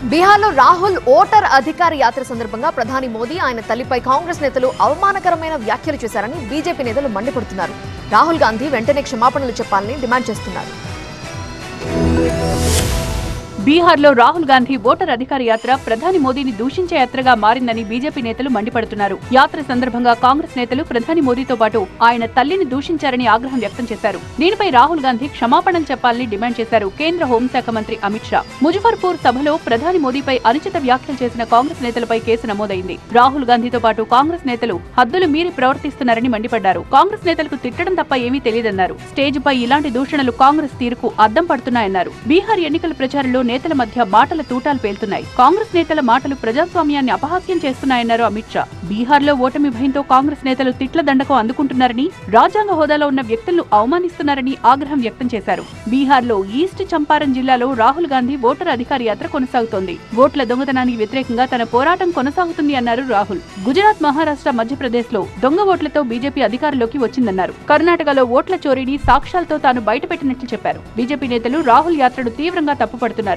బీహార్లో రాహుల్ ఓటర్ అధికార యాత్ర సందర్భంగా ప్రధాని మోదీ ఆయన తల్లిపై కాంగ్రెస్ నేతలు అవమానకరమైన వ్యాఖ్యలు చేశారని బీజేపీ నేతలు మండిపడుతున్నారు. రాహుల్ గాంధీ వెంటనే క్షమాపణలు చెప్పాలని డిమాండ్ చేస్తున్నారు. బీహార్లో రాహుల్ గాంధీ ఓటర్ అధికార యాత్ర ప్రధాని మోదీని దూషించే యాత్రగా మారిందని బీజేపీ నేతలు మండిపడుతున్నారు. యాత్ర సందర్భంగా కాంగ్రెస్ నేతలు ప్రధాని మోదీతో పాటు ఆయన తల్లిని దూషించారని ఆగ్రహం వ్యక్తం చేశారు. దీనిపై రాహుల్ గాంధీ క్షమాపణలు చెప్పాలని డిమాండ్ చేశారు కేంద్ర హోంశాఖ మంత్రి అమిత్ షా. ముజఫర్పూర్ సభలో ప్రధాని మోదీపై అనుచిత వ్యాఖ్యలు చేసిన కాంగ్రెస్ నేతలపై కేసు నమోదైంది. రాహుల్ గాంధీతో పాటు కాంగ్రెస్ నేతలు హద్దులు మీరి ప్రవర్తిస్తున్నారని మండిపడ్డారు. కాంగ్రెస్ నేతలకు తిట్టడం తప్ప ఏమీ తెలియదన్నారు. స్టేజ్పై ఇలాంటి దూషణలు కాంగ్రెస్ తీరుకు అద్దం పడుతున్నాయన్నారు. బీహార్ ఎన్నికల ప్రచారంలో నేతల మధ్య మాటల తూటాలు పేలుతున్నాయి. కాంగ్రెస్ నేతల మాటలు ప్రజాస్వామ్యాన్ని అపహాస్యం చేస్తున్నాయన్నారు అమిత్ షా. బీహార్లో ఓటమి భయంతో కాంగ్రెస్ నేతలు తిట్ల దండకం అందుకుంటున్నారని, రాజ్యాంగ హోదాలో ఉన్న వ్యక్తులను అవమానిస్తున్నారని ఆగ్రహం వ్యక్తం చేశారు. బీహార్లో ఈస్ట్ చంపారన్ జిల్లాలో రాహుల్ గాంధీ ఓటర్ అధికార యాత్ర కొనసాగుతోంది. ఓట్ల దొంగతనానికి వ్యతిరేకంగా తన పోరాటం కొనసాగుతుంది అన్నారు రాహుల్. గుజరాత్, మహారాష్ట్ర, మధ్యప్రదేశ్ లో దొంగ ఓట్లతో బీజేపీ అధికారంలోకి వచ్చిందన్నారు. కర్ణాటకలో ఓట్ల చోరీని సాక్ష్యాలతో తాను బయటపెట్టినట్లు చెప్పారు. బీజేపీ నేతలు రాహుల్ యాత్రను తీవ్రంగా తప్పుపడుతున్నారు.